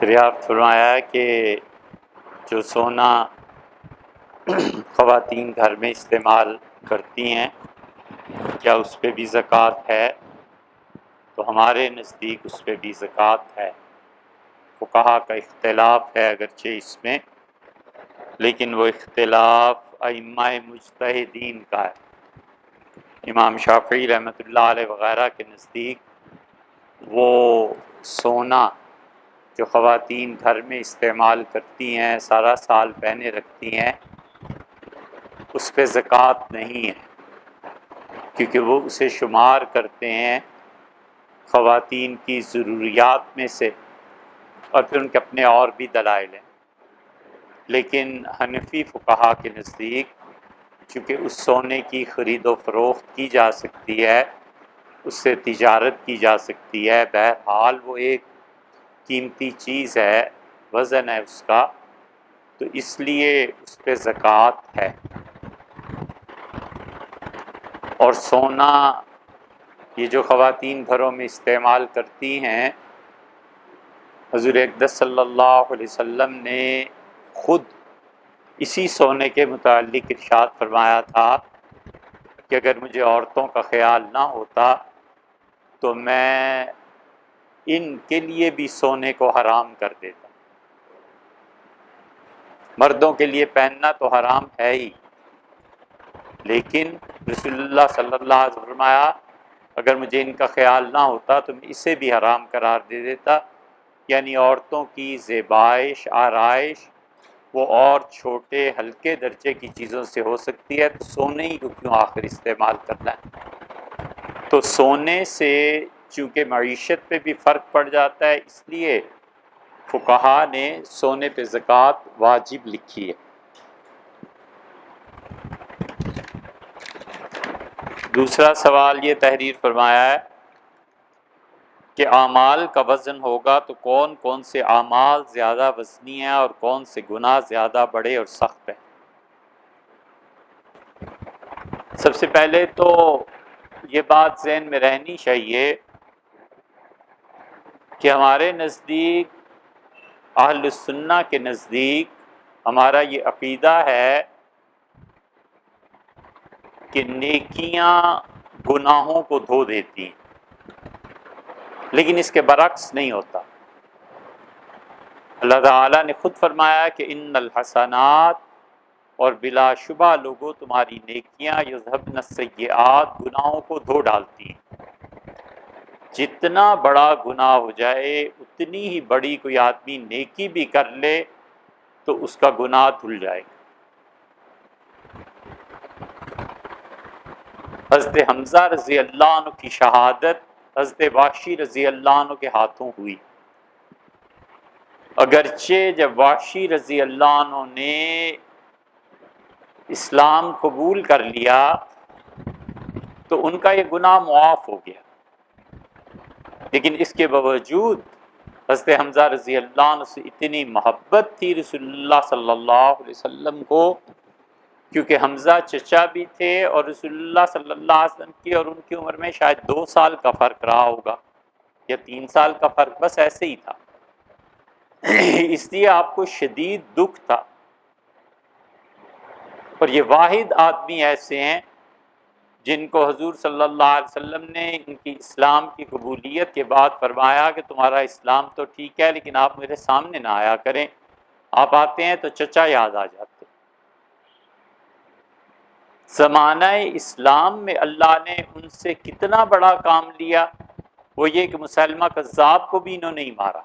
دریافت فرمایا کہ جو سونا خواتین گھر میں استعمال کرتی ہیں کیا اس پہ بھی زکوٰۃ ہے؟ تو ہمارے نزدیک اس پہ بھی زکوٰۃ ہے۔ فقہا کا اختلاف ہے اگرچہ اس میں، لیکن وہ اختلاف ائمہ مجتہدین کا ہے۔ امام شافعی رحمۃ اللہ علیہ وغیرہ کے نزدیک وہ سونا جو خواتین گھر میں استعمال کرتی ہیں، سارا سال پہنے رکھتی ہیں، اس پہ زکوٰۃ نہیں ہے، کیونکہ وہ اسے شمار کرتے ہیں خواتین کی ضروریات میں سے، اور پھر ان کے اپنے اور بھی دلائل ہیں۔ لیکن حنفی فقہا کے نزدیک چونکہ اس سونے کی خرید و فروخت کی جا سکتی ہے، اس سے تجارت کی جا سکتی ہے، بہرحال وہ ایک قیمتی چیز ہے، وزن ہے اس کا، تو اس لیے اس پہ زکوٰۃ ہے۔ اور سونا یہ جو خواتین گھروں میں استعمال کرتی ہیں، حضور اقدس صلی اللہ علیہ وسلم نے خود اسی سونے کے متعلق ارشاد فرمایا تھا کہ اگر مجھے عورتوں کا خیال نہ ہوتا تو میں ان کے لیے بھی سونے کو حرام کر دیتا۔ مردوں کے لیے پہننا تو حرام ہے ہی، لیکن رسول اللہ صلی اللہ علیہ وسلم فرمایا اگر مجھے ان کا خیال نہ ہوتا تو میں اسے بھی حرام قرار دے دیتا، یعنی عورتوں کی زیبائش آرائش وہ اور چھوٹے ہلکے درجے کی چیزوں سے ہو سکتی ہے، تو سونے ہی کو کیوں آخر استعمال کرنا ہے؟ تو سونے سے چونکہ معیشت پہ بھی فرق پڑ جاتا ہے، اس لیے فقہا نے سونے پہ زکوٰۃ واجب لکھی ہے۔ دوسرا سوال یہ تحریر فرمایا ہے کہ اعمال کا وزن ہوگا تو کون کون سے اعمال زیادہ وزنی ہیں اور کون سے گناہ زیادہ بڑے اور سخت ہیں؟ سب سے پہلے تو یہ بات ذہن میں رہنی چاہیے کہ ہمارے نزدیک اہل السنہ کے نزدیک ہمارا یہ عقیدہ ہے کہ نیکیاں گناہوں کو دھو دیتی ہیں، لیکن اس کے برعکس نہیں ہوتا۔ اللہ تعالیٰ نے خود فرمایا کہ ان الحسنات، اور بلا شبہ لوگوں تمہاری نیکیاں یذہبن السیئات گناہوں کو دھو ڈالتی ہیں۔ جتنا بڑا گناہ ہو جائے اتنی ہی بڑی کوئی آدمی نیکی بھی کر لے تو اس کا گناہ دھل جائے گا۔ حضرت حمزہ رضی اللہ عنہ کی شہادت حضرت وحشی رضی اللہ عنہ کے ہاتھوں ہوئی، اگرچہ جب وحشی رضی اللہ عنہ نے اسلام قبول کر لیا تو ان کا یہ گناہ معاف ہو گیا، لیکن اس کے باوجود حضرت حمزہ رضی اللہ عنہ سے اتنی محبت تھی رسول اللہ صلی اللہ علیہ وسلم کو، کیونکہ حمزہ چچا بھی تھے اور رسول اللہ صلی اللہ علیہ وسلم کی اور ان کی عمر میں شاید 2 سال کا فرق رہا ہوگا یا 3 سال کا فرق، بس ایسے ہی تھا، اس لیے آپ کو شدید دکھ تھا۔ اور یہ واحد آدمی ایسے ہیں جن کو حضور صلی اللہ علیہ وسلم نے ان کی اسلام کی قبولیت کے بعد فرمایا کہ تمہارا اسلام تو ٹھیک ہے لیکن آپ میرے سامنے نہ آیا کریں، آپ آتے ہیں تو چچا یاد آ جاتے۔ زمانہ اسلام میں اللہ نے ان سے کتنا بڑا کام لیا، وہ یہ کہ مسلمہ کذاب کو بھی انہوں نے نہیں مارا۔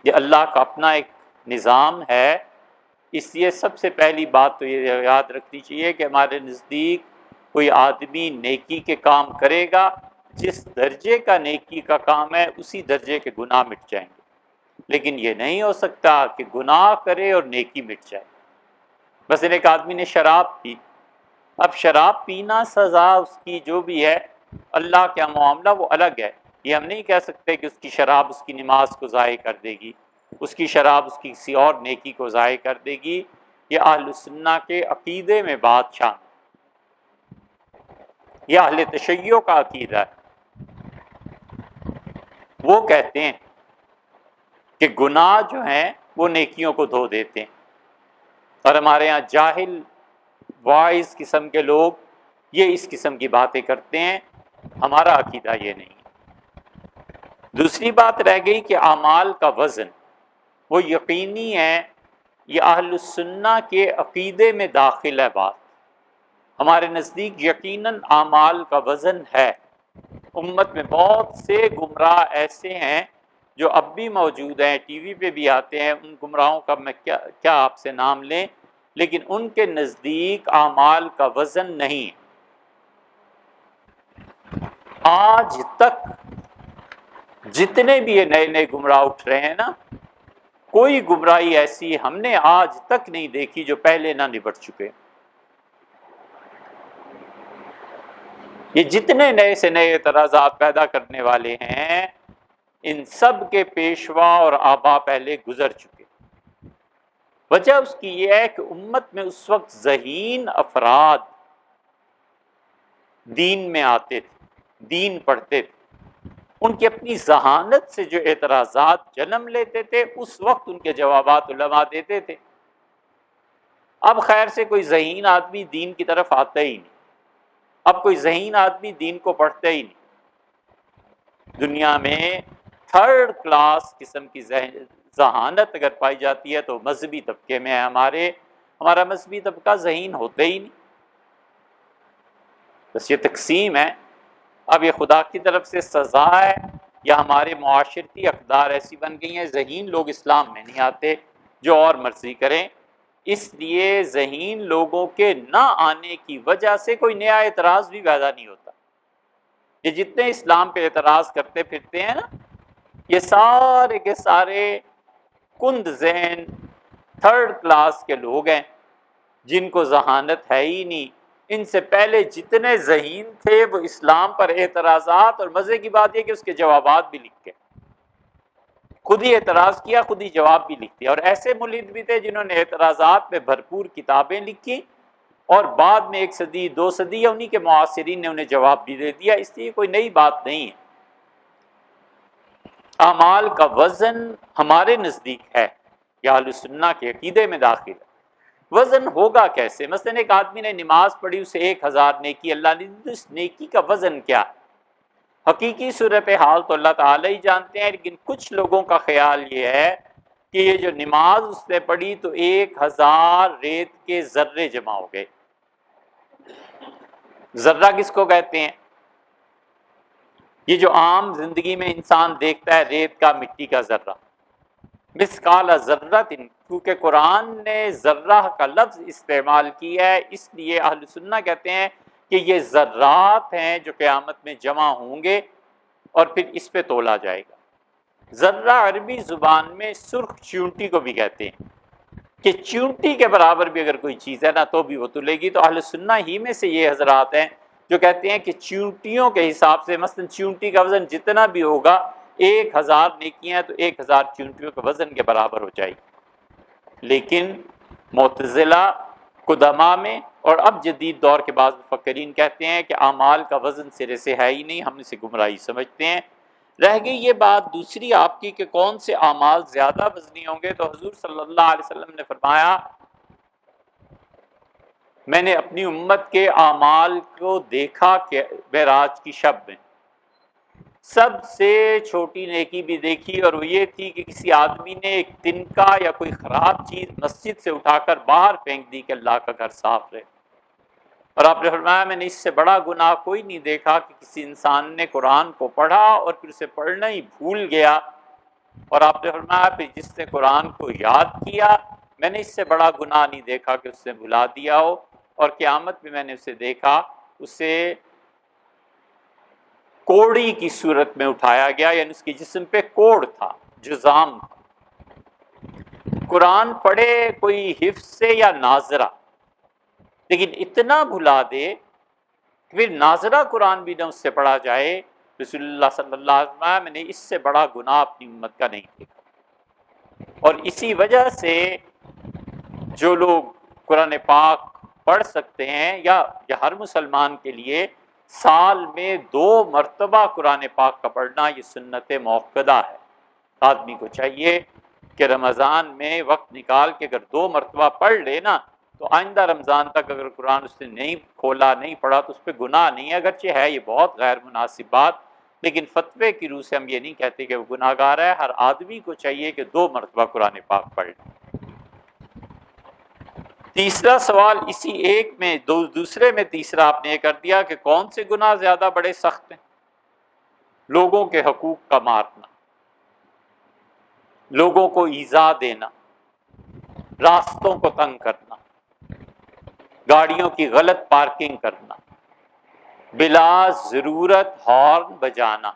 یہ اللہ کا اپنا ایک نظام ہے، اس لیے سب سے پہلی بات تو یہ یاد رکھنی چاہیے کہ ہمارے نزدیک کوئی آدمی نیکی کے کام کرے گا، جس درجے کا نیکی کا کام ہے اسی درجے کے گناہ مٹ جائیں گے، لیکن یہ نہیں ہو سکتا کہ گناہ کرے اور نیکی مٹ جائے۔ بس ایک آدمی نے شراب پی، اب شراب پینا سزا اس کی جو بھی ہے، اللہ کا معاملہ وہ الگ ہے، یہ ہم نہیں کہہ سکتے کہ اس کی شراب اس کی نماز کو ضائع کر دے گی، اس کی شراب اس کی کسی اور نیکی کو ضائع کر دے گی۔ یہ اہل سنہ کے عقیدے میں بات شامل، یہ اہل تشیع کا عقیدہ ہے۔ وہ کہتے ہیں کہ گناہ جو ہیں وہ نیکیوں کو دھو دیتے ہیں، اور ہمارے ہاں جاہل وائز قسم کے لوگ یہ اس قسم کی باتیں کرتے ہیں، ہمارا عقیدہ یہ نہیں ہے۔ دوسری بات رہ گئی کہ اعمال کا وزن، وہ یقینی ہے، یہ اہل السنہ کے عقیدے میں داخل ہے بات، ہمارے نزدیک یقیناً اعمال کا وزن ہے۔ امت میں بہت سے گمراہ ایسے ہیں جو اب بھی موجود ہیں، ٹی وی پہ بھی آتے ہیں، ان گمراہوں کا میں کیا آپ سے نام لیں، لیکن ان کے نزدیک اعمال کا وزن نہیں۔ آج تک جتنے بھی یہ نئے نئے گمراہ اٹھ رہے ہیں نا، کوئی گمراہی ایسی ہم نے آج تک نہیں دیکھی جو پہلے نہ نبٹ چکے۔ یہ جتنے نئے سے نئے اعتراضات پیدا کرنے والے ہیں، ان سب کے پیشوا اور آبا پہلے گزر چکے۔ وجہ اس کی یہ ہے کہ امت میں اس وقت ذہین افراد دین میں آتے تھے، دین پڑھتے تھے، ان کی اپنی ذہانت سے جو اعتراضات جنم لیتے تھے اس وقت ان کے جوابات علماء دیتے تھے۔ اب خیر سے کوئی ذہین آدمی دین کی طرف آتا ہی نہیں، اب کوئی ذہین آدمی دین کو پڑھتا ہی نہیں۔ دنیا میں تھرڈ کلاس قسم کی ذہانت اگر پائی جاتی ہے تو مذہبی طبقے میں ہے۔ ہمارا مذہبی طبقہ ذہین ہوتا ہی نہیں، بس یہ تقسیم ہے۔ اب یہ خدا کی طرف سے سزا ہے یا ہمارے معاشرتی اقدار ایسی بن گئی ہیں، ذہین لوگ اسلام میں نہیں آتے، جو اور مرضی کریں۔ اس لیے ذہین لوگوں کے نہ آنے کی وجہ سے کوئی نیا اعتراض بھی پیدا نہیں ہوتا۔ یہ جتنے اسلام پہ اعتراض کرتے پھرتے ہیں نا، یہ سارے کے سارے کند ذہن تھرڈ کلاس کے لوگ ہیں جن کو ذہانت ہے ہی نہیں۔ ان سے پہلے جتنے ذہین تھے وہ اسلام پر اعتراضات، اور مزے کی بات یہ کہ اس کے جوابات بھی لکھ کے، خود ہی اعتراض کیا، خود ہی جواب بھی لکھ دیا۔ اور ایسے ملحد بھی تھے جنہوں نے اعتراضات پہ بھرپور کتابیں لکھی، اور بعد میں 1 صدی 2 صدی یا انہی کے معاصرین نے انہیں جواب بھی دے دیا۔ اس لیے کوئی نئی بات نہیں ہے۔ اعمال کا وزن ہمارے نزدیک ہے، یا اہل سنہ کے عقیدے میں داخل ہے۔ وزن ہوگا کیسے؟ مثلا ایک آدمی نے نماز پڑھی، اسے 1000 نیکی اللہ نے دی، اس نیکی کا وزن کیا؟ حقیقی صورتحال تو اللہ تعالی ہی جانتے ہیں، لیکن کچھ لوگوں کا خیال یہ ہے کہ یہ جو نماز اس نے پڑھی تو 1000 ریت کے ذرے جمع ہو گئے۔ ذرہ کس کو کہتے ہیں؟ یہ جو عام زندگی میں انسان دیکھتا ہے، ریت کا، مٹی کا ذرہ، مثقال ذرۃ، کیونکہ قرآن نے ذرہ کا لفظ استعمال کیا ہے، اس لیے اہل سنہ کہتے ہیں کہ یہ ذرات ہیں جو قیامت میں جمع ہوں گے اور پھر اس پہ تولا جائے گا۔ ذرہ عربی زبان میں سرخ چیونٹی کو بھی کہتے ہیں، کہ چیونٹی کے برابر بھی اگر کوئی چیز ہے نا تو بھی وہ تلے گی۔ تو اہل سنہ ہی میں سے یہ حضرات ہیں جو کہتے ہیں کہ چیونٹیوں کے حساب سے، مثلا چیونٹی کا وزن جتنا بھی ہوگا، 1000 نیکیاں تو 1000 چیونٹیوں کے وزن کے برابر ہو جائے گی۔ لیکن معتزلہ، قدماء میں اور اب جدید دور کے بعض مفکرین کہتے ہیں کہ اعمال کا وزن سرے سے ہے ہی نہیں، ہم اسے گمراہی سمجھتے ہیں۔ رہ گئی یہ بات دوسری آپ کی کہ کون سے اعمال زیادہ وزنی ہوں گے، تو حضور صلی اللہ علیہ وسلم نے فرمایا، میں نے اپنی امت کے اعمال کو دیکھا کہ معراج کی شب میں سب سے چھوٹی نیکی بھی دیکھی، اور وہ یہ تھی کہ کسی آدمی نے ایک تنکا یا کوئی خراب چیز مسجد سے اٹھا کر باہر پھینک دی کہ اللہ کا گھر صاف رہے۔ اور آپ نے فرمایا، میں نے اس سے بڑا گناہ کوئی نہیں دیکھا کہ کسی انسان نے قرآن کو پڑھا اور پھر اسے پڑھنا ہی بھول گیا۔ اور آپ نے فرمایا پھر جس نے قرآن کو یاد کیا، میں نے اس سے بڑا گناہ نہیں دیکھا کہ اس نے بھلا دیا ہو، اور قیامت میں نے اسے دیکھا، اسے کوڑی کی صورت میں اٹھایا گیا، یعنی اس کے جسم پہ کوڑ تھا، جزام تھا۔ قرآن پڑھے کوئی حفظ سے یا ناظرہ، لیکن اتنا بھلا دے پھر ناظرہ قرآن بھی نہ اس سے پڑھا جائے، رسول اللہ صلی اللہ علیہ وسلم، میں نے اس سے بڑا گناہ اپنی امت کا نہیں دیکھا۔ اور اسی وجہ سے جو لوگ قرآن پاک پڑھ سکتے ہیں، یا ہر مسلمان کے لیے سال میں 2 مرتبہ قرآن پاک کا پڑھنا یہ سنت موقدہ ہے۔ آدمی کو چاہیے کہ رمضان میں وقت نکال کے اگر 2 مرتبہ پڑھ لے نا تو آئندہ رمضان تک اگر قرآن اس نے نہیں کھولا نہیں پڑھا تو اس پہ گناہ نہیں ہے، اگرچہ ہے یہ بہت غیر مناسب بات، لیکن فتوے کی روح سے ہم یہ نہیں کہتے کہ وہ گناہ گار ہے۔ ہر آدمی کو چاہیے کہ 2 مرتبہ قرآن پاک پڑھ لے۔ تیسرا سوال اسی ایک میں دوسرے میں تیسرا آپ نے یہ کر دیا کہ کون سے گناہ زیادہ بڑے سخت ہیں؟ لوگوں کے حقوق کا مارنا، لوگوں کو ایذا دینا، راستوں کو تنگ کرنا، گاڑیوں کی غلط پارکنگ کرنا، بلا ضرورت ہارن بجانا،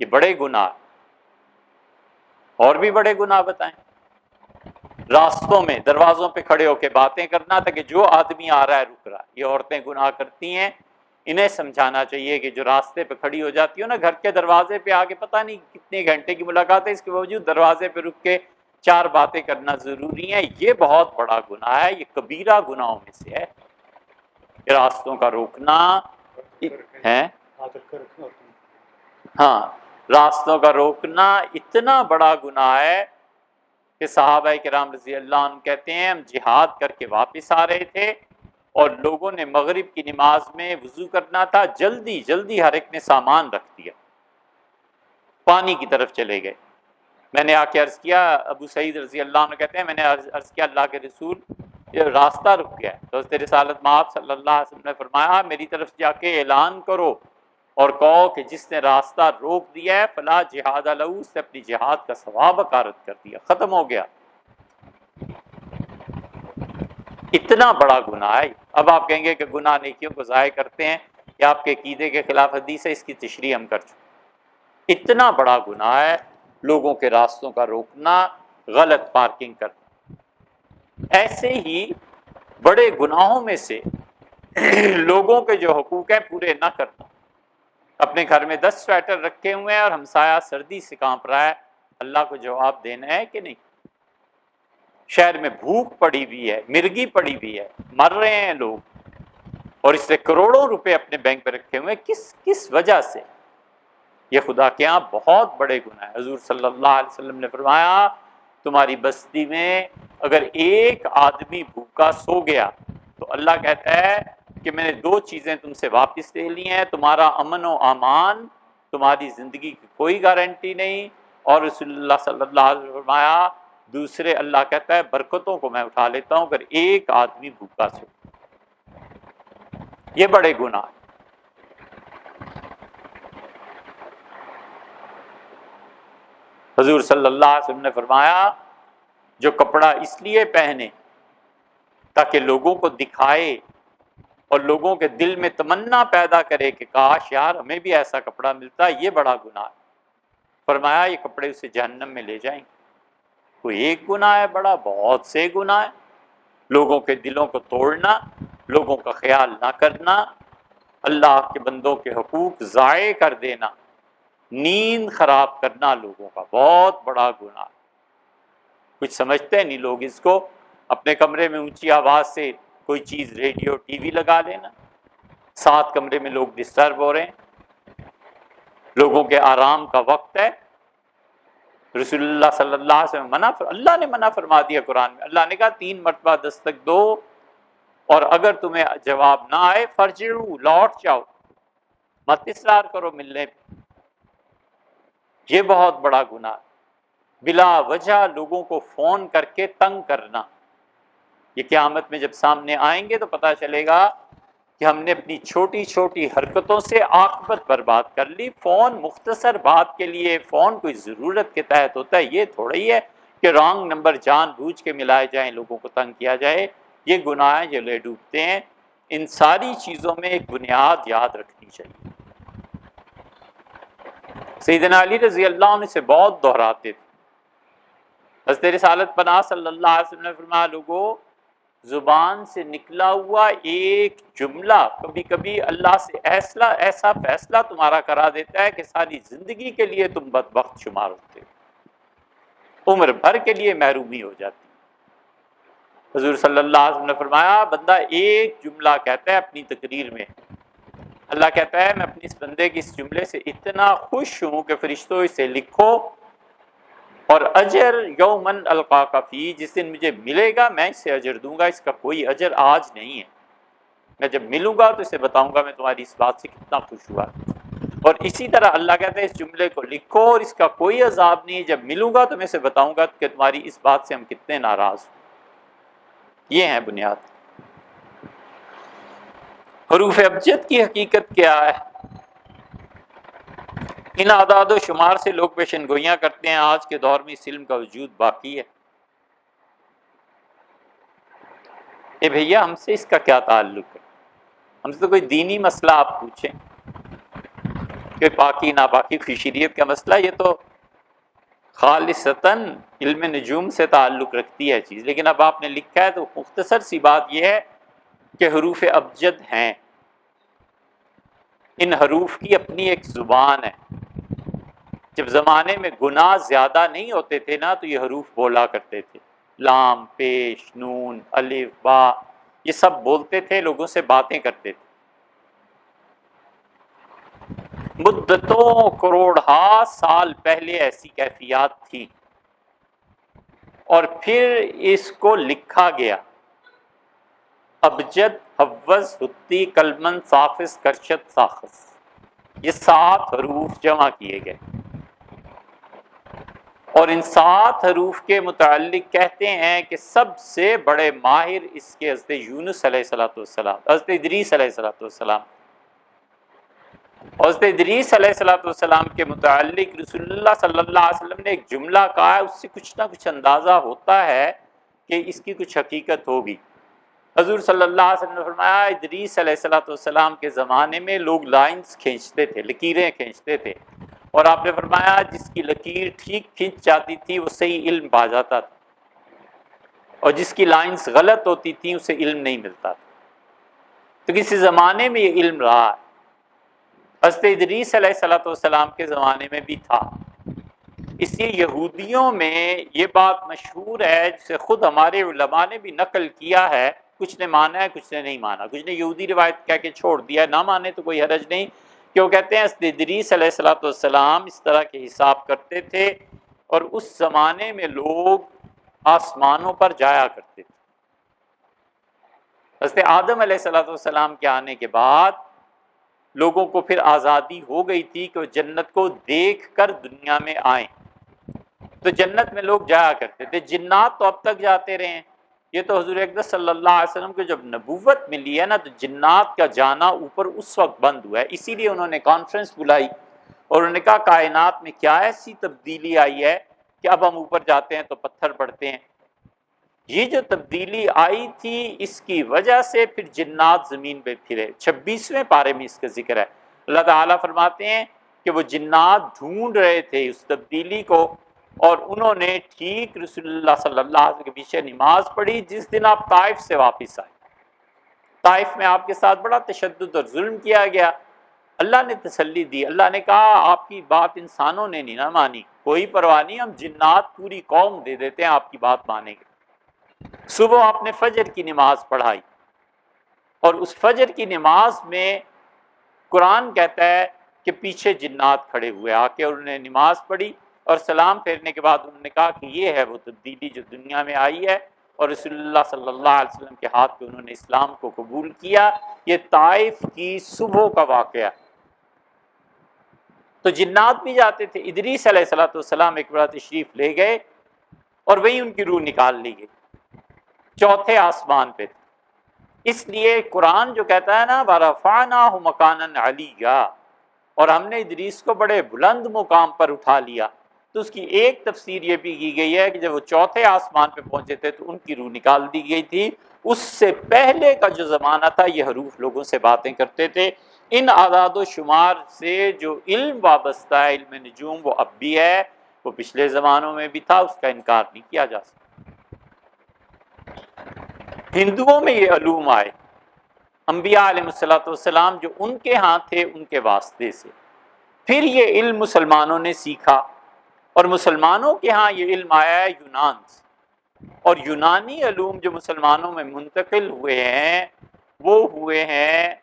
یہ بڑے گناہ۔ اور بھی بڑے گناہ بتائیں؟ راستوں میں دروازوں پہ کھڑے ہو کے باتیں کرنا تاکہ جو آدمی آ رہا ہے رک رہا ہے، یہ عورتیں گناہ کرتی ہیں۔ انہیں سمجھانا چاہیے کہ جو راستے پہ کھڑی ہو جاتی ہو نا، گھر کے دروازے پہ آ کے پتہ نہیں کتنے گھنٹے کی ملاقات ہے، اس کے باوجود دروازے پہ رک کے 4 باتیں کرنا ضروری ہیں، یہ بہت بڑا گناہ ہے، یہ کبیرہ گناہوں میں سے ہے۔ راستوں کا روکنا ہے، ہاں، راستوں کا روکنا اتنا بڑا گناہ ہے کہ صحابہ کرام رضی اللہ عنہ کہتے ہیں ہم جہاد کر کے واپس آ رہے تھے اور لوگوں نے مغرب کی نماز میں وضو کرنا تھا، جلدی جلدی ہر ایک نے سامان رکھ دیا، پانی کی طرف چلے گئے۔ میں نے آ کے عرض کیا، ابو سعید رضی اللہ عنہ کہتے ہیں میں نے عرض کیا اللہ کے رسول یہ راستہ رک گیا ہے۔ تو حضرت رسالت مآب صلی اللہ علیہ وسلم نے فرمایا میری طرف سے جا کے اعلان کرو اور کہو کہ جس نے راستہ روک دیا ہے فلا جہاد لہ، اس سے اپنی جہاد کا ثواب غارت کر دیا، ختم ہو گیا۔ اتنا بڑا گناہ ہے۔ اب آپ کہیں گے کہ گناہ نیکیوں کو ضائع کرتے ہیں، یا آپ کے عقیدے کے خلاف حدیث ہے، اس کی تشریح ہم کر چکے۔ اتنا بڑا گناہ ہے لوگوں کے راستوں کا روکنا، غلط پارکنگ کرنا۔ ایسے ہی بڑے گناہوں میں سے لوگوں کے جو حقوق ہیں پورے نہ کرنا۔ اپنے گھر میں 10 سویٹر رکھے ہوئے ہیں اور ہمسایہ سردی سے کانپ رہا ہے، اللہ کو جواب دینا ہے کہ نہیں؟ شہر میں بھوک پڑی ہوئی ہے، مرگی پڑی ہوئی ہے، مر رہے ہیں لوگ، اور اس سے کروڑوں روپے اپنے بینک پہ رکھے ہوئے ہیں، کس وجہ سے؟ یہ خدا کے یہاں بہت بڑے گناہ ہیں۔ حضور صلی اللہ علیہ وسلم نے فرمایا تمہاری بستی میں اگر ایک آدمی بھوکا سو گیا تو اللہ کہتا ہے کہ میں نے 2 چیزیں تم سے واپس لے لی ہیں، تمہارا امن و امان، تمہاری زندگی کی کوئی گارنٹی نہیں، اور رسول اللہ صلی اللہ علیہ وسلم نے فرمایا دوسرے اللہ کہتا ہے برکتوں کو میں اٹھا لیتا ہوں اگر ایک آدمی بھوکا سو۔ یہ بڑے گناہ۔ حضور صلی اللہ علیہ وسلم نے فرمایا جو کپڑا اس لیے پہنے تاکہ لوگوں کو دکھائے اور لوگوں کے دل میں تمنا پیدا کرے کہ کاش یار ہمیں بھی ایسا کپڑا ملتا، یہ بڑا گناہ ہے۔ فرمایا یہ کپڑے اسے جہنم میں لے جائیں۔ کوئی ایک گناہ ہے بڑا؟ بہت سے گناہ ہیں۔ لوگوں کے دلوں کو توڑنا، لوگوں کا خیال نہ کرنا، اللہ کے بندوں کے حقوق ضائع کر دینا، نیند خراب کرنا لوگوں کا، بہت بڑا گناہ۔ کچھ سمجھتے نہیں لوگ اس کو۔ اپنے کمرے میں اونچی آواز سے کوئی چیز ریڈیو ٹی وی لگا لینا، 7 کمرے میں لوگ ڈسٹرب ہو رہے ہیں، لوگوں کے آرام کا وقت ہے۔ رسول اللہ صلی اللہ علیہ وسلم اللہ نے منع فرما دیا قرآن میں۔ اللہ نے کہا 3 مرتبہ دستک دو اور اگر تمہیں جواب نہ آئے فرجعوا، لوٹ جاؤ، مت اصرار کرو ملنے پہ۔ یہ بہت بڑا گناہ۔ بلا وجہ لوگوں کو فون کر کے تنگ کرنا، یہ قیامت میں جب سامنے آئیں گے تو پتہ چلے گا کہ ہم نے اپنی چھوٹی چھوٹی حرکتوں سے عاقبت برباد کر لی۔ فون مختصر بات کے لیے، فون کوئی ضرورت کے تحت ہوتا ہے، یہ تھوڑا ہی ہے کہ رانگ نمبر جان بوجھ کے ملائے جائیں، لوگوں کو تنگ کیا جائے۔ یہ گناہ ہیں جو لے ڈوبتے ہیں۔ ان ساری چیزوں میں ایک بنیاد یاد رکھنی چاہیے۔ سیدنا علی رضی اللہ عنہ سے بہت دہراتے تھے۔ حضرت رسالت پناہ صلی اللہ علیہ وسلم نے فرمایا لوگوں زبان سے نکلا ہوا ایک جملہ کبھی کبھی اللہ سے ایسا فیصلہ تمہارا کرا دیتا ہے کہ ساری زندگی کے لیے تم بدبخت شمار ہوتے ہو، عمر بھر کے لیے محرومی ہو جاتی۔ حضور صلی اللہ علیہ وسلم نے فرمایا بندہ ایک جملہ کہتا ہے اپنی تقریر میں، اللہ کہتا ہے میں اپنی اس بندے کی اس جملے سے اتنا خوش ہوں کہ فرشتوں اسے لکھو، اور اجر یومن القاک فی، جس دن مجھے ملے گا میں اسے اجر دوں گا، اس کا کوئی اجر آج نہیں ہے، میں جب ملوں گا تو اسے بتاؤں گا میں تمہاری اس بات سے کتنا خوش ہوا۔ اور اسی طرح اللہ کہتا ہے اس جملے کو لکھو اور اس کا کوئی عذاب نہیں ہے، جب ملوں گا تو میں اسے بتاؤں گا کہ تمہاری اس بات سے ہم کتنے ناراض ہیں۔ یہ ہیں بنیاد۔ حروف ابجد کی حقیقت کیا ہے؟ ان اعداد و شمار سے لوگ پیشن گوئیاں کرتے ہیں، آج کے دور میں اس علم کا وجود باقی ہے۔ اے بھیا ہم سے اس کا کیا تعلق ہے؟ ہم سے تو کوئی دینی مسئلہ آپ پوچھیں کہ پاکی ناپاکی خوشیریت کا مسئلہ، یہ تو خالصتاً علم نجوم سے تعلق رکھتی ہے چیز، لیکن اب آپ نے لکھا ہے تو مختصر سی بات یہ ہے کہ حروف ابجد ہیں، ان حروف کی اپنی ایک زبان ہے۔ جب زمانے میں گناہ زیادہ نہیں ہوتے تھے نا تو یہ حروف بولا کرتے تھے، لام، پیش، نون، الف، با، یہ سب بولتے تھے، لوگوں سے باتیں کرتے تھے۔ مدتوں کروڑہا سال پہلے ایسی کیفیات تھی، اور پھر اس کو لکھا گیا۔ ابجد، حوز، حتی، کلمن، صافس، کرشت، ساخس، یہ 7 حروف جمع کیے گئے، اور ان 7 حروف کے متعلق کہتے ہیں کہ سب سے بڑے ماہر اس کے حضرت یونس علیہ السلام، حضرت ادریس علیہ السلام۔ حضرت ادریس علیہ السلام کے متعلق رسول اللہ صلی اللہ علیہ وسلم نے ایک جملہ کہا ہے، اس سے کچھ نہ کچھ اندازہ ہوتا ہے کہ اس کی کچھ حقیقت ہوگی۔ حضور صلی اللہ علیہ وسلم نے فرمایا ادریس علیہ السلام کے زمانے میں لوگ لائنز کھینچتے تھے، لکیریں کھینچتے تھے، اور آپ نے فرمایا جس کی لکیر ٹھیک کھینچ جاتی تھی وہ صحیح علم پا جاتا تھا، اور جس کی لائنز غلط ہوتی تھیں اسے علم نہیں ملتا تھا۔ تو کسی زمانے میں یہ علم رہا ہے، حضرت ادریس علیہ السلام کے زمانے میں بھی تھا۔ اس لیے یہودیوں میں یہ بات مشہور ہے جسے خود ہمارے علماء نے بھی نقل کیا ہے، کچھ نے مانا ہے کچھ نے نہیں مانا، کچھ نے یہودی روایت کہہ کے چھوڑ دیا، نہ مانے تو کوئی حرج نہیں، کہ وہ کہتے ہیں حضرت ادریس علیہ السلام اس طرح کے حساب کرتے تھے، اور اس زمانے میں لوگ آسمانوں پر جایا کرتے تھے۔ حضرت آدم علیہ السلام کے آنے کے بعد لوگوں کو پھر آزادی ہو گئی تھی کہ وہ جنت کو دیکھ کر دنیا میں آئیں، تو جنت میں لوگ جایا کرتے تھے۔ جنات تو اب تک جاتے رہے ہیں، یہ تو حضور اقدس صلی اللہ علیہ وسلم کو جب نبوت ملی ہے نا تو جنات کا جانا اوپر اس وقت بند ہوا ہے، اسی لیے انہوں نے کانفرنس بلائی اور انہوں نے کہا کائنات میں کیا ایسی تبدیلی آئی ہے کہ اب ہم اوپر جاتے ہیں تو پتھر پڑتے ہیں۔ یہ جو تبدیلی آئی تھی اس کی وجہ سے پھر جنات زمین پہ پھرے۔ 26ویں پارے میں اس کا ذکر ہے، اللہ تعالیٰ فرماتے ہیں کہ وہ جنات ڈھونڈ رہے تھے اس تبدیلی کو، اور انہوں نے ٹھیک رسول اللہ صلی اللہ علیہ وسلم کے پیچھے نماز پڑھی جس دن آپ طائف سے واپس آئے۔ طائف میں آپ کے ساتھ بڑا تشدد اور ظلم کیا گیا، اللہ نے تسلی دی، اللہ نے کہا آپ کی بات انسانوں نے نہیں نہ مانی، کوئی پرواہ نہیں، ہم جنات پوری قوم دے دیتے ہیں آپ کی بات مانیں گے۔ صبح آپ نے فجر کی نماز پڑھائی، اور اس فجر کی نماز میں قرآن کہتا ہے کہ پیچھے جنات کھڑے ہوئے آ کے، اور انہوں نے نماز پڑھی اور سلام پھیرنے کے بعد انہوں نے کہا کہ یہ ہے وہ تبدیلی جو دنیا میں آئی ہے، اور رسول اللہ صلی اللہ علیہ وسلم کے ہاتھ پہ انہوں نے اسلام کو قبول کیا۔ یہ طائف کی صبح کا واقعہ۔ تو جنات بھی جاتے تھے، ادریس علیہ السلام ایک بار تشریف لے گئے اور وہیں ان کی روح نکال لی گئی، 4تھے آسمان پہ تھے۔ اس لیے قرآن جو کہتا ہے نا وَرَفَعْنَاهُ مَكَانًا عَلِيًّا، اور ہم نے ادریس کو بڑے بلند مقام پر اٹھا لیا، تو اس کی ایک تفسیر یہ بھی کی گئی ہے کہ جب وہ 4تھے آسمان پہ پہنچے تھے تو ان کی روح نکال دی گئی تھی۔ اس سے پہلے کا جو زمانہ تھا یہ حروف لوگوں سے باتیں کرتے تھے۔ ان اعداد و شمار سے جو علم وابستہ ہے، علم نجوم، وہ اب بھی ہے، وہ پچھلے زمانوں میں بھی تھا، اس کا انکار نہیں کیا جا سکتا۔ ہندوؤں میں یہ علوم آئے، انبیاء علیہ السلام جو ان کے ہاں تھے ان کے واسطے سے، پھر یہ علم مسلمانوں نے سیکھا، اور مسلمانوں کے ہاں یہ علم آیا ہے یونان سے، اور یونانی علوم جو مسلمانوں میں منتقل ہوئے ہیں وہ ہوئے ہیں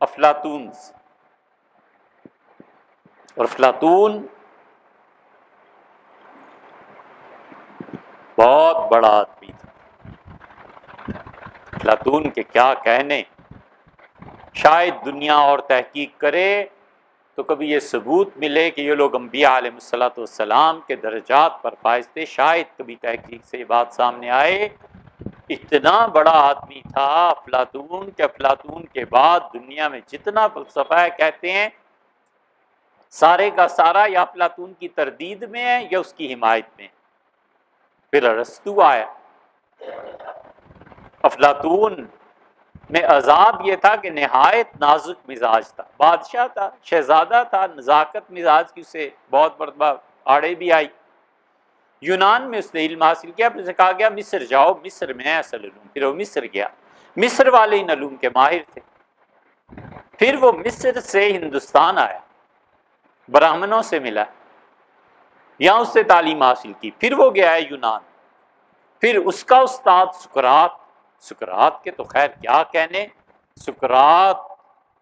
افلاطون سے، اور افلاطون بہت بڑا آدمی تھا۔ افلاطون کے کیا کہنے، شاید دنیا اور تحقیق کرے تو کبھی یہ ثبوت ملے کہ یہ لوگ انبیاء علیہ الصلوۃ والسلام کے درجات پر فائز تھے، شاید کبھی تحقیق سے یہ بات سامنے آئے۔ اتنا بڑا آدمی تھا افلاطون کہ افلاطون کے بعد دنیا میں جتنا فلسفہ ہے، کہتے ہیں سارے کا سارا یا افلاطون کی تردید میں ہے یا اس کی حمایت میں۔ پھر ارسطو آیا۔ افلاطون میں عذاب یہ تھا کہ نہایت نازک مزاج تھا، بادشاہ تھا، شہزادہ تھا، نزاکت مزاج کی اسے بہت مرتبہ آڑے بھی آئی۔ یونان میں اس نے علم حاصل کیا، پھر اسے کہا گیا مصر جاؤ، مصر میں ہے اصل علوم، پھر وہ مصر گیا، مصر والے ان علوم کے ماہر تھے۔ پھر وہ مصر سے ہندوستان آیا، براہمنوں سے ملا، یہاں اس سے تعلیم حاصل کی، پھر وہ گیا ہے یونان، پھر اس کا استاد سقراط کے تو خیر کیا کہنے، سقراط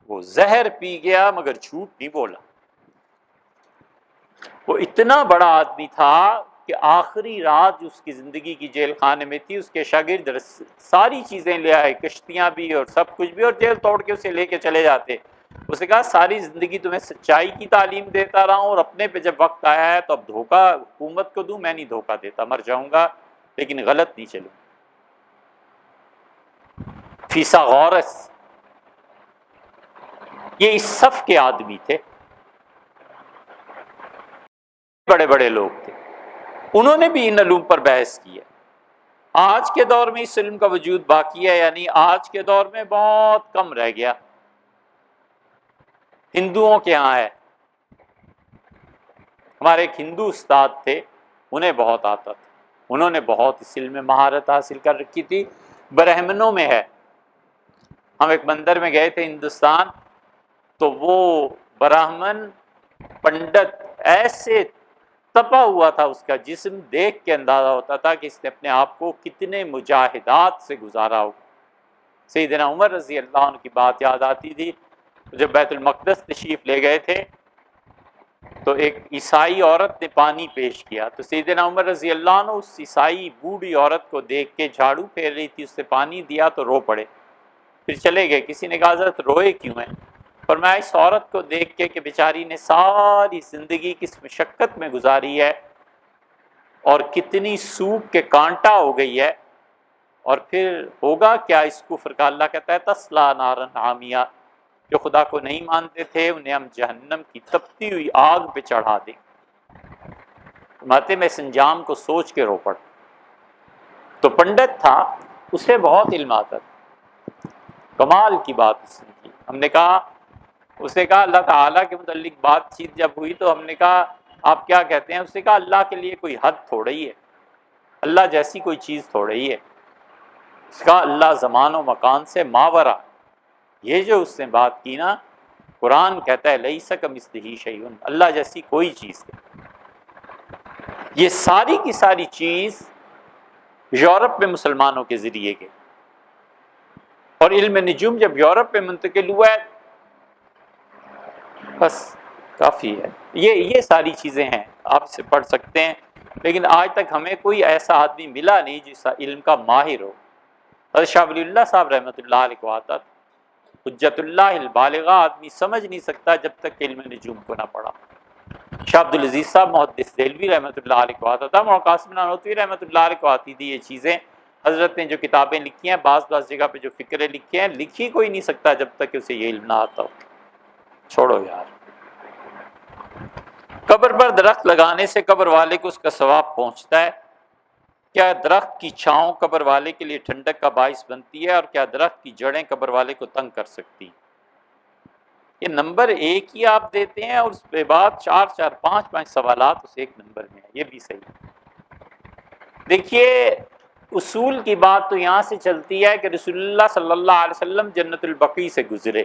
وہ زہر پی گیا مگر جھوٹ نہیں بولا۔ وہ اتنا بڑا آدمی تھا کہ آخری رات جو اس کی زندگی کی جیل خانے میں تھی، اس کے شاگرد ساری چیزیں لے آئے، کشتیاں بھی اور سب کچھ بھی، اور جیل توڑ کے اسے لے کے چلے جاتے۔ اسے کہا ساری زندگی تمہیں سچائی کی تعلیم دیتا رہا ہوں، اور اپنے پہ جب وقت آیا ہے تو اب دھوکہ حکومت کو دوں، میں نہیں دھوکہ دیتا، مر جاؤں گا لیکن غلط نہیں چلوں۔ فیثاغورس یہ اس صف کے آدمی تھے، بڑے بڑے لوگ تھے، انہوں نے بھی ان علوم پر بحث کی ہے۔ آج کے دور میں اس علم کا وجود باقی ہے یا نہیں؟ آج کے دور میں بہت کم رہ گیا، ہندوؤں کے ہاں ہے۔ ہمارے ایک ہندو استاد تھے، انہیں بہت آتا تھا، انہوں نے بہت اس علم میں مہارت حاصل کر رکھی تھی۔ برہمنوں میں ہے، ہم ایک مندر میں گئے تھے ہندوستان، تو وہ براہمن پنڈت ایسے تپا ہوا تھا، اس کا جسم دیکھ کے اندازہ ہوتا تھا کہ اس نے اپنے آپ کو کتنے مجاہدات سے گزارا ہو۔ سیدنا عمر رضی اللہ عنہ کی بات یاد آتی تھی، جب بیت المقدس تشریف لے گئے تھے تو ایک عیسائی عورت نے پانی پیش کیا، تو سیدنا عمر رضی اللہ عنہ اس عیسائی بوڑھی عورت کو دیکھ کے جھاڑو پھیر رہی تھی، اس سے پانی دیا تو رو پڑے، پھر چلے گئے۔ کسی نے کہا حضرت روئے کیوں ہیں؟ فرمایا اس عورت کو دیکھ کے کہ بیچاری نے ساری زندگی کس مشقت میں گزاری ہے اور کتنی سوکھ کے کانٹا ہو گئی ہے، اور پھر ہوگا کیا اس کفر کا؟ اللہ کہتا ہے تسلا نارن حامیہ، جو خدا کو نہیں مانتے تھے انہیں ہم جہنم کی تپتی ہوئی آگ پہ چڑھا دیں۔ ماتے میں اس انجام کو سوچ کے رو پڑ۔ تو پنڈت تھا، اسے بہت علم آتا تھا، کمال کی بات اس نے کی۔ ہم نے کہا، اسے کہا اللہ تعالیٰ کے متعلق بات چیت جب ہوئی تو ہم نے کہا آپ کیا کہتے ہیں؟ اسے کہا اللہ کے لیے کوئی حد تھوڑا ہی ہے، اللہ جیسی کوئی چیز تھوڑا ہی ہے۔ اس کا اللہ زمان و مکان سے ماورا، یہ جو اس نے بات کی نا، قرآن کہتا ہے لیس کمثلہ شیء، اللہ جیسی کوئی چیز نہیں۔ یہ ساری کی ساری چیز یورپ میں مسلمانوں کے ذریعے گئی، اور علم نجوم جب یورپ میں منتقل ہوا ہے بس کافی ہے۔ یہ ساری چیزیں ہیں، آپ اسے پڑھ سکتے ہیں، لیکن آج تک ہمیں کوئی ایسا آدمی ملا نہیں جس علم کا ماہر ہو۔ حضرت شاہ ولی اللہ صاحب رحمۃ اللہ علیہ کو آتا تھا، حجت اللہ البالغہ آدمی سمجھ نہیں سکتا جب تک علم نجوم کو نہ پڑھا۔ شاہ عبدالعزیز صاحب محدث دہلوی رحمۃ اللہ علیہ کو آتا تھا، مولانا قاسم نانوتوی رحمۃ اللہ علیہ کو آتی تھی یہ چیزیں۔ حضرت نے جو کتابیں لکھی ہیں، بعض جگہ پہ جو فکرے لکھے ہیں، لکھی کوئی نہیں سکتا جب تک کہ اسے یہ علم نہ آتا ہو۔ چھوڑو یار۔ قبر پر درخت لگانے سے قبر والے کو اس کا ثواب پہنچتا ہے؟ کیا درخت کی چھاؤں قبر والے کے لیے ٹھنڈک کا باعث بنتی ہے؟ اور کیا درخت کی جڑیں قبر والے کو تنگ کر سکتی ہیں؟ یہ نمبر ایک ہی آپ دیتے ہیں اور اس کے بعد 4 5 سوالات اس ایک نمبر میں ہیں، یہ بھی صحیح ہے۔ دیکھیے اصول کی بات تو یہاں سے چلتی ہے کہ رسول اللہ صلی اللہ علیہ وسلم جنت البقیع سے گزرے،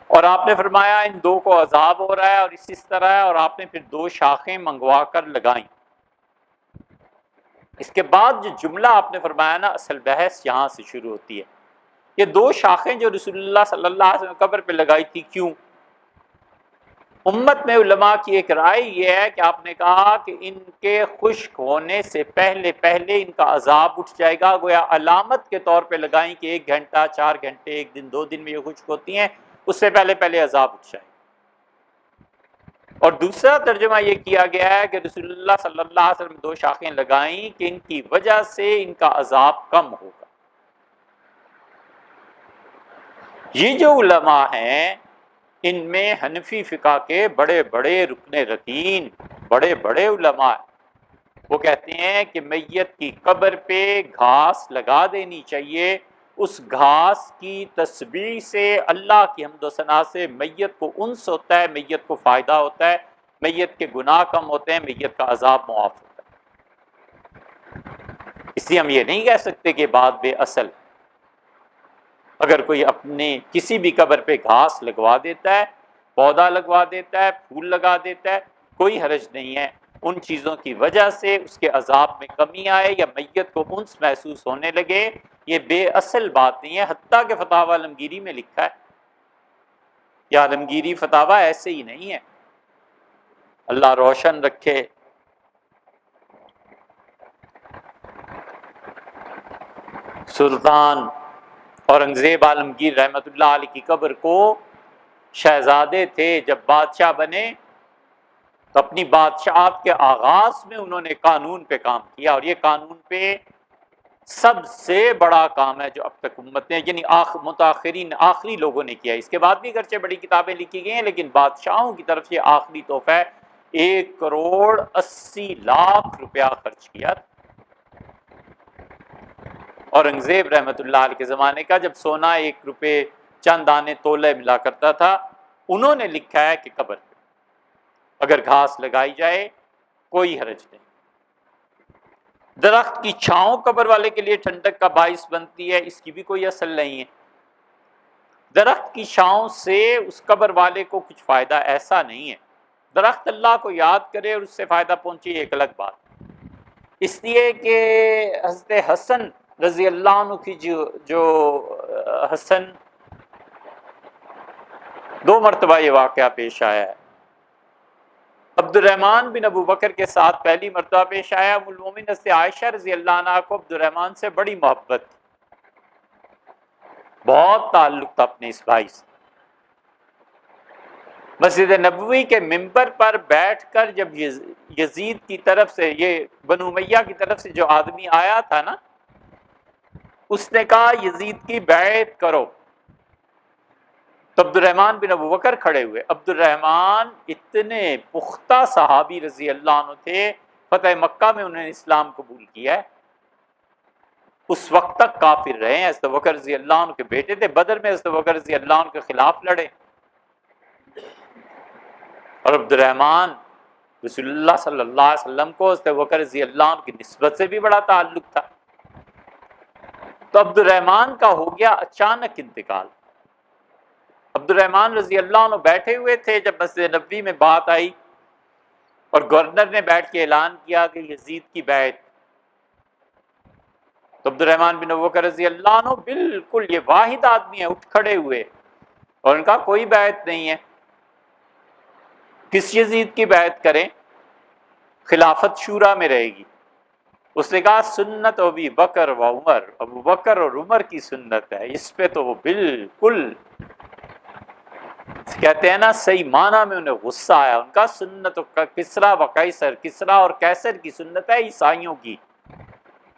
اور آپ نے فرمایا ان دو کو عذاب ہو رہا ہے اور اس طرح ہے، اور آپ نے پھر 2 شاخیں منگوا کر لگائیں۔ اس کے بعد جو جملہ آپ نے فرمایا نا، اصل بحث یہاں سے شروع ہوتی ہے یہ دو شاخیں جو رسول اللہ صلی اللہ علیہ وسلم قبر پہ لگائی تھی، کیوں؟ امت میں علماء کی ایک رائے یہ ہے کہ آپ نے کہا کہ ان کے خشک ہونے سے پہلے پہلے ان کا عذاب اٹھ جائے گا، گویا علامت کے طور پہ لگائیں کہ 1 گھنٹہ 4 گھنٹے 1 دن 2 دن میں یہ خشک ہوتی ہیں، اس سے پہلے پہلے عذاب اٹھ جائے گا۔ اور دوسرا ترجمہ یہ کیا گیا ہے کہ رسول اللہ صلی اللہ علیہ وسلم 2 شاخیں لگائیں کہ ان کی وجہ سے ان کا عذاب کم ہوگا۔ یہ جو علماء ہیں ان میں حنفی فقہ کے بڑے بڑے رکن رکین، بڑے بڑے علماء، وہ کہتے ہیں کہ میت کی قبر پہ گھاس لگا دینی چاہیے، اس گھاس کی تسبیح سے، اللہ کی حمد و ثنا سے میت کو انس ہوتا ہے، میت کو فائدہ ہوتا ہے، میت کے گناہ کم ہوتے ہیں، میت کا عذاب معاف ہوتا ہے۔ اس لیے ہم یہ نہیں کہہ سکتے کہ بات بے اصل۔ اگر کوئی اپنے کسی بھی قبر پہ گھاس لگوا دیتا ہے، پودا لگوا دیتا ہے، پھول لگا دیتا ہے، کوئی حرج نہیں ہے، ان چیزوں کی وجہ سے اس کے عذاب میں کمی آئے یا میت کو انس محسوس ہونے لگے، یہ بے اصل بات نہیں ہے۔ حتیٰ کہ فتاوی عالمگیری میں لکھا ہے، یا عالمگیری فتاوی ایسے ہی نہیں ہے، اللہ روشن رکھے۔ سلطان اورنگزیب عالمگیر رحمۃ اللہ علیہ کی قبر کو شہزادے تھے، جب بادشاہ بنے تو اپنی بادشاہت کے آغاز میں انہوں نے قانون پہ کام کیا، اور یہ قانون پہ سب سے بڑا کام ہے جو اب تک امت نے، یعنی متاخرین آخری لوگوں نے کیا۔ اس کے بعد بھی اگرچہ بڑی کتابیں لکھی گئی ہیں، لیکن بادشاہوں کی طرف سے آخری تحفہ ہے۔ 1,80,00,000 روپیہ خرچ کیا۔ اورنگزیب رحمۃ اللہ علیہ کے زمانے کا، جب سونا 1 روپے چند آنے تولے ملا کرتا تھا، انہوں نے لکھا ہے کہ قبر پہ اگر گھاس لگائی جائے کوئی حرج نہیں۔ درخت کی چھاؤں قبر والے کے لیے ٹھنڈک کا باعث بنتی ہے، اس کی بھی کوئی اصل نہیں ہے۔ درخت کی چھاؤں سے اس قبر والے کو کچھ فائدہ ایسا نہیں ہے۔ درخت اللہ کو یاد کرے اور اس سے فائدہ پہنچے، ایک الگ بات۔ اس لیے کہ حضرت حسن رضی اللہ عنہ کی جو حسن 2 مرتبہ یہ واقعہ پیش آیا ہے۔ عبد الرحمن بن ابو بکر کے ساتھ پہلی مرتبہ پیش آیا۔ ام المومنین حضرت عائشہ رضی اللہ عنہ کو عبد الرحمن سے بڑی محبت تھی، بہت تعلق تھا اپنے اس بھائی سے۔ مسجد نبوی کے ممبر پر بیٹھ کر جب یزید کی طرف سے، یہ بنو امیہ کی طرف سے جو آدمی آیا تھا نا، اس نے کہا یزید کی بیعت کرو، تو عبد الرحمن بن ابو بکر کھڑے ہوئے۔ عبد الرحمن اتنے پختہ صحابی رضی اللہ عنہ تھے، فتح مکہ میں انہوں نے اسلام قبول کیا ہے، اس وقت تک کافر رہے ہیں، حضرت بکر رضی اللہ عنہ کے بیٹے تھے، بدر میں حضرت بکر رضی اللہ عنہ کے خلاف لڑے، اور عبد الرحمن رسول اللہ صلی اللہ علیہ وسلم کو حضرت بکر رضی اللہ عنہ کی نسبت سے بھی بڑا تعلق تھا۔ تو عبد الرحمن کا ہو گیا اچانک انتقال۔ عبد الرحمن رضی اللہ عنہ بیٹھے ہوئے تھے جب مسجد نبوی میں بات آئی، اور گورنر نے بیٹھ کے اعلان کیا کہ یزید کی بیعت۔ تو عبد الرحمن بن ابو بکر رضی اللہ عنہ بالکل یہ واحد آدمی ہے، اٹھ کھڑے ہوئے اور ان کا کوئی بیعت نہیں ہے، کس یزید کی بیعت کریں، خلافت شورا میں رہے گی۔ اس نے کہا سنت ابی بکر و عمر، ابو بکر اور عمر کی سنت ہے، اس پہ تو وہ بالکل کہتے ہیں نا صحیح معنی میں انہیں غصہ آیا۔ ان کا سنت کسرا و قیصر، کسرا اور قیصر کی سنت ہے عیسائیوں کی۔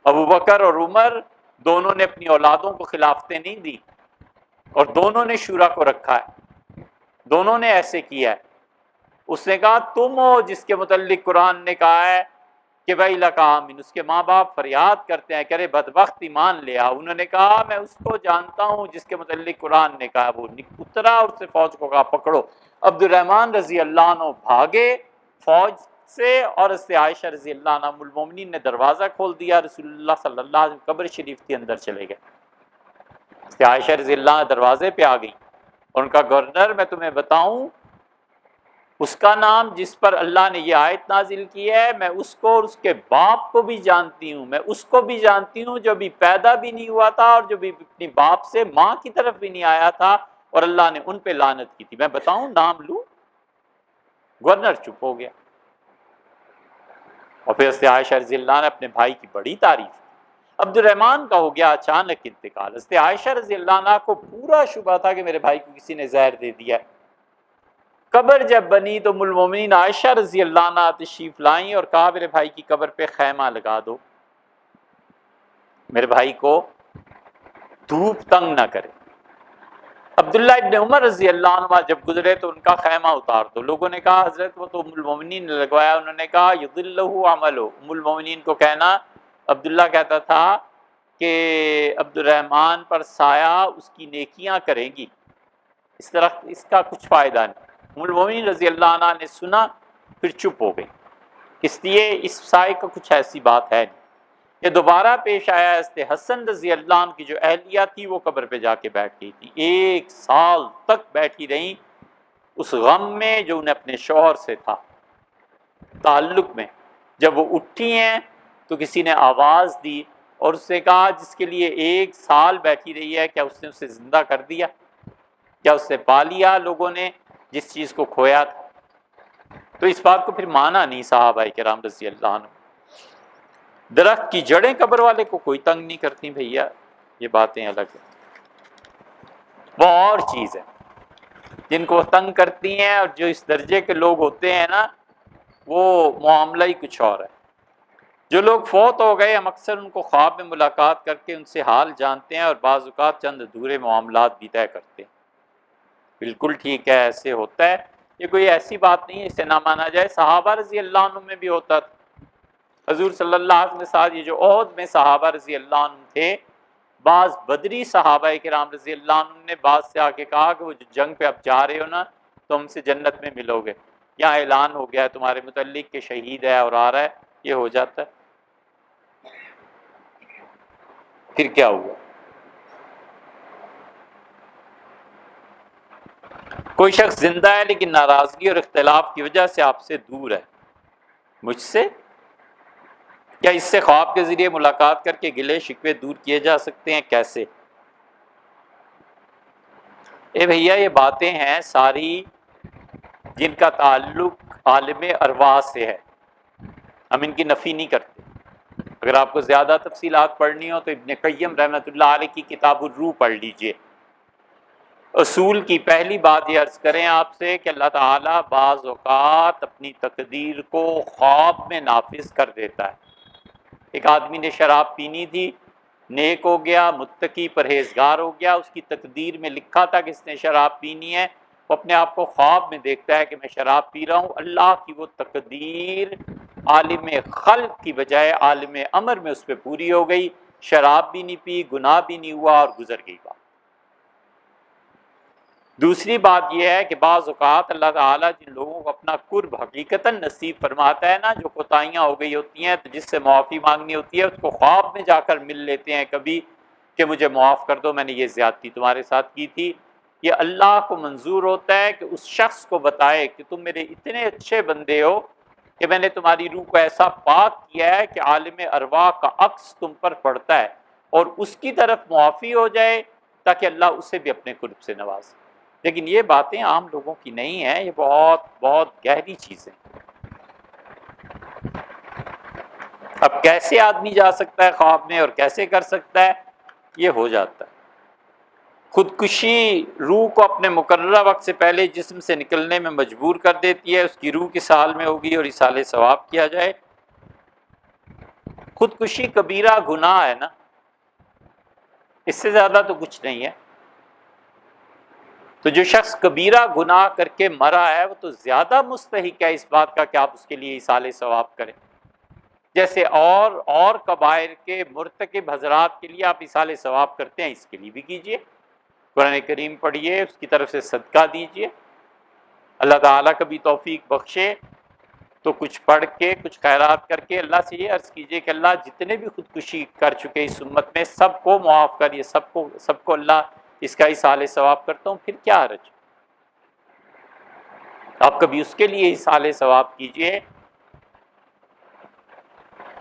ابو بکر اور عمر دونوں نے اپنی اولادوں کو خلافتیں نہیں دی، اور دونوں نے شورا کو رکھا ہے، دونوں نے ایسے کیا ہے۔ اس نے کہا تم ہو جس کے متعلق قرآن نے کہا ہے کہ بھائی لکامن، اس کے ماں باپ فریاد کرتے ہیں کہ ارے بدبخت ایمان لے آ۔ انہوں نے کہا میں اس کو جانتا ہوں جس کے متعلق قرآن نے کہا۔ وہ اترا اور اس سے فوج کو کہا پکڑو۔ عبد الرحمن رضی اللہ عنہ بھاگے فوج سے، اور اس سے عائشہ رضی اللہ عنہ ام المومنین نے دروازہ کھول دیا، رسول اللہ صلی اللہ علیہ وسلم قبر شریف کے اندر چلے گئے۔ اس سے عائشہ رضی اللہ عنہ دروازے پہ آ گئی، اور ان کا گورنر میں تمہیں بتاؤں اس کا نام جس پر اللہ نے یہ آیت نازل کی ہے، میں اس کو اور اس کے باپ کو بھی جانتی ہوں، میں اس کو بھی جانتی ہوں جو بھی پیدا بھی نہیں ہوا تھا اور جو بھی اپنی باپ سے ماں کی طرف بھی نہیں آیا تھا، اور اللہ نے ان پہ لعنت کی تھی۔ میں بتاؤں نام لوں؟ گورنر چپ ہو گیا۔ اور پھر حضرت عائشہ رضی اللہ عنہ نے اپنے بھائی کی بڑی تعریف کی۔ عبد الرحمن کا ہو گیا اچانک انتقال۔ حضرت عائشہ رضی اللہ عنہ کو پورا شبہ تھا کہ میرے بھائی کو کسی نے زہر دے دیا ہے۔ قبر جب بنی تو ام المومنین عائشہ رضی اللہ عنہ تشریف لائیں اور کہا میرے بھائی کی قبر پہ خیمہ لگا دو، میرے بھائی کو دھوپ تنگ نہ کرے۔ عبداللہ ابن عمر رضی اللہ عنہ جب گزرے تو ان کا خیمہ اتار دو۔ لوگوں نے کہا حضرت وہ تو ام المومنین نے لگوایا۔ انہوں نے کہا یضلہ عملہ، ام المومنین کو کہنا، عبداللہ کہتا تھا کہ عبد الرحمن پر سایہ اس کی نیکیاں کریں گی، اس طرح اس کا کچھ فائدہ نہیں۔ ام المومنین رضی اللہ عنہ نے سنا، پھر چپ ہو گئی، اس لیے اس سائے کا کچھ ایسی بات ہے نہیں۔ یہ دوبارہ پیش آیا، حضرت حسن رضی اللہ عنہ کی جو اہلیہ تھی وہ قبر پہ جا کے بیٹھ گئی تھی، 1 سال تک بیٹھی رہیں اس غم میں جو انہیں اپنے شوہر سے تھا، تعلق میں۔ جب وہ اٹھی ہیں تو کسی نے آواز دی اور اس نے کہا جس کے لیے 1 سال بیٹھی رہی ہے، کیا اس نے اسے زندہ کر دیا؟ کیا اس سے پا لیا لوگوں نے جس چیز کو کھویا تھا؟ تو اس بات کو پھر مانا نہیں صحابہ کرام رضی اللہ عنہ۔ درخت کی جڑیں قبر والے کو کوئی تنگ نہیں کرتی بھیا، یہ باتیں الگ ہیں، وہ اور چیز ہے جن کو تنگ کرتی ہیں، اور جو اس درجے کے لوگ ہوتے ہیں نا وہ معاملہ ہی کچھ اور ہے۔ جو لوگ فوت ہو گئے ہم اکثر ان کو خواب میں ملاقات کر کے ان سے حال جانتے ہیں اور بعض اوقات چند ادھورے معاملات بھی طے کرتے ہیں۔ بالکل ٹھیک ہے، ایسے ہوتا ہے، یہ کوئی ایسی بات نہیں ہے اسے نہ مانا جائے۔ صحابہ رضی اللہ عنہ میں بھی ہوتا تھا۔ حضور صلی اللہ علیہ وسلم کے ساتھ یہ جو عہد میں صحابہ رضی اللہ عنہ تھے، بعض بدری صحابہ کرام رضی اللہ عنہ نے بعض سے آ کے کہا کہ وہ جو جنگ پہ اب جا رہے ہو نا تو ہم سے جنت میں ملو گے، یہاں اعلان ہو گیا ہے تمہارے متعلق کہ شہید ہے اور آ رہا ہے، یہ ہو جاتا ہے۔ پھر کیا ہوا؟ کوئی شخص زندہ ہے لیکن ناراضگی اور اختلاف کی وجہ سے آپ سے دور ہے، مجھ سے کیا اس سے خواب کے ذریعے ملاقات کر کے گلے شکوے دور کیے جا سکتے ہیں؟ کیسے؟ اے بھیا یہ باتیں ہیں ساری جن کا تعلق عالم ارواح سے ہے، ہم ان کی نفی نہیں کرتے۔ اگر آپ کو زیادہ تفصیلات پڑھنی ہو تو ابن قیم رحمۃ اللہ علیہ کی کتاب الروح پڑھ لیجئے۔ اصول کی پہلی بات یہ عرض کریں آپ سے کہ اللہ تعالیٰ بعض اوقات اپنی تقدیر کو خواب میں نافذ کر دیتا ہے۔ ایک آدمی نے شراب پینی تھی، نیک ہو گیا، متقی پرہیزگار ہو گیا، اس کی تقدیر میں لکھا تھا کہ اس نے شراب پینی ہے، وہ اپنے آپ کو خواب میں دیکھتا ہے کہ میں شراب پی رہا ہوں۔ اللہ کی وہ تقدیر عالم خلق کی بجائے عالم امر میں اس پہ پوری ہو گئی، شراب بھی نہیں پی، گناہ بھی نہیں ہوا اور گزر گئی بات۔ دوسری بات یہ ہے کہ بعض اوقات اللہ تعالیٰ جن لوگوں کو اپنا قرب حقیقتاً نصیب فرماتا ہے نا، جو کوتاہیاں ہو گئی ہوتی ہیں تو جس سے معافی مانگنی ہوتی ہے، اس کو خواب میں جا کر مل لیتے ہیں کبھی کہ مجھے معاف کر دو، میں نے یہ زیادتی تمہارے ساتھ کی تھی۔ یہ اللہ کو منظور ہوتا ہے کہ اس شخص کو بتائے کہ تم میرے اتنے اچھے بندے ہو کہ میں نے تمہاری روح کو ایسا پاک کیا ہے کہ عالم ارواح کا عکس تم پر پڑتا ہے، اور اس کی طرف معافی ہو جائے تاکہ اللہ اسے بھی اپنے قرب سے نوازے۔ لیکن یہ باتیں عام لوگوں کی نہیں ہیں، یہ بہت بہت گہری چیزیں۔ اب کیسے آدمی جا سکتا ہے خواب میں اور کیسے کر سکتا ہے؟ یہ ہو جاتا ہے۔ خودکشی روح کو اپنے مقررہ وقت سے پہلے جسم سے نکلنے میں مجبور کر دیتی ہے، اس کی روح کس حال میں ہوگی اور ایصال ثواب کیا جائے؟ خودکشی کبیرہ گناہ ہے نا، اس سے زیادہ تو کچھ نہیں ہے۔ تو جو شخص کبیرہ گناہ کر کے مرا ہے وہ تو زیادہ مستحق ہے اس بات کا کہ آپ اس کے لیے ایصال ثواب کریں، جیسے اور کبائر کے مرتکب حضرات کے لیے آپ ایصال ثواب کرتے ہیں، اس کے لیے بھی کیجئے۔ قرآن کریم پڑھیے، اس کی طرف سے صدقہ دیجئے، اللہ تعالیٰ کبھی توفیق بخشے تو کچھ پڑھ کے کچھ خیرات کر کے اللہ سے یہ عرض کیجئے کہ اللہ جتنے بھی خودکشی کر چکے اس امت میں سب کو معاف کر، یہ سب کو اللہ اس کا ایصال ثواب کرتا ہوں، پھر کیا حرج۔ آپ کبھی اس کے لیے اصالِ ثواب کیجئے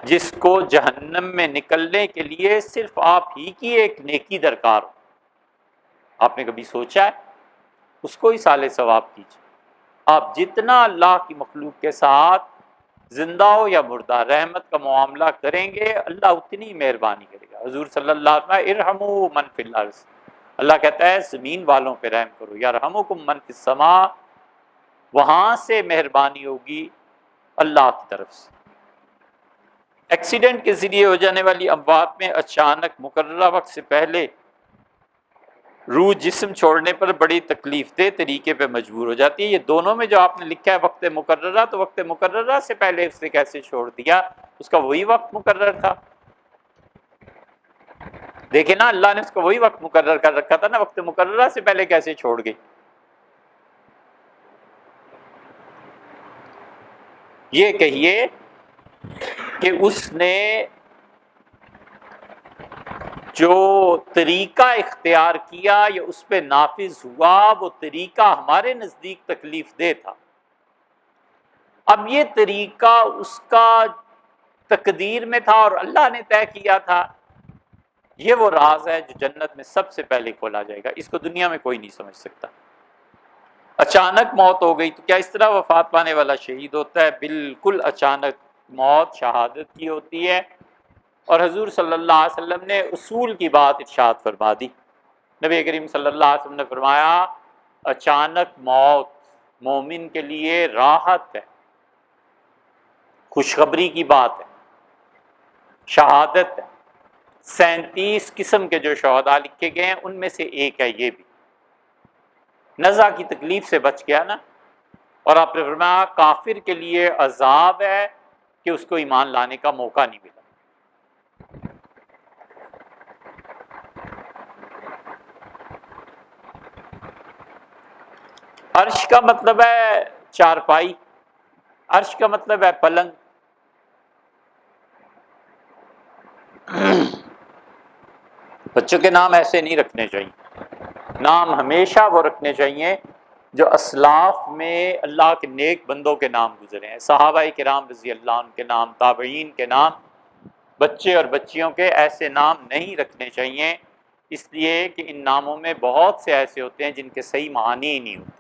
جس کو جہنم میں نکلنے کے لیے صرف آپ ہی کی ایک نیکی درکار ہو. آپ نے کبھی سوچا ہے؟ اس کو اصالِ ثواب کیجئے. آپ جتنا اللہ کی مخلوق کے ساتھ زندہ ہو یا مردہ رحمت کا معاملہ کریں گے، اللہ اتنی مہربانی کرے گا. حضور صلی اللہ علیہ وسلم ارحموا من فی الارض، اللہ کہتا ہے زمین والوں پہ رحم کرو. یرحمکم من فی السماء، وہاں سے مہربانی ہوگی اللہ کی طرف سے. ایکسیڈنٹ کے ذریعے ہو جانے والی اموات میں اچانک مقررہ وقت سے پہلے روح جسم چھوڑنے پر بڑی تکلیف دہ طریقے پہ مجبور ہو جاتی ہے. یہ دونوں میں جو آپ نے لکھا ہے وقت مقررہ، تو وقت مقررہ سے پہلے اس نے کیسے چھوڑ دیا؟ اس کا وہی وقت مقرر تھا. دیکھیں نا، اللہ نے اس کو وہی وقت مقرر کر رکھا تھا نا، وقت مقررہ سے پہلے کیسے چھوڑ گئی؟ یہ کہیے کہ اس نے جو طریقہ اختیار کیا یا اس پہ نافذ ہوا، وہ طریقہ ہمارے نزدیک تکلیف دہ تھا. اب یہ طریقہ اس کا تقدیر میں تھا اور اللہ نے طے کیا تھا. یہ وہ راز ہے جو جنت میں سب سے پہلے کھولا جائے گا. اس کو دنیا میں کوئی نہیں سمجھ سکتا. اچانک موت ہو گئی تو کیا اس طرح وفات پانے والا شہید ہوتا ہے؟ بالکل اچانک موت شہادت کی ہوتی ہے. اور حضور صلی اللہ علیہ وسلم نے اصول کی بات ارشاد فرما دی. نبی کریم صلی اللہ علیہ وسلم نے فرمایا اچانک موت مومن کے لیے راحت ہے، خوشخبری کی بات ہے، شہادت ہے. 37 قسم کے جو شہداء لکھے گئے ہیں ان میں سے ایک ہے یہ بھی. نزع کی تکلیف سے بچ گیا نا. اور آپ نے فرمایا کافر کے لیے عذاب ہے کہ اس کو ایمان لانے کا موقع نہیں ملا. عرش کا مطلب ہے چارپائی، عرش کا مطلب ہے پلنگ. بچوں کے نام ایسے نہیں رکھنے چاہیے. نام ہمیشہ وہ رکھنے چاہیے جو اسلاف میں اللہ کے نیک بندوں کے نام گزرے ہیں. صحابہ کرام رضی اللہ عنہ کے نام، تابعین کے نام. بچے اور بچیوں کے ایسے نام نہیں رکھنے چاہیے، اس لیے کہ ان ناموں میں بہت سے ایسے ہوتے ہیں جن کے صحیح معنی ہی نہیں ہوتے.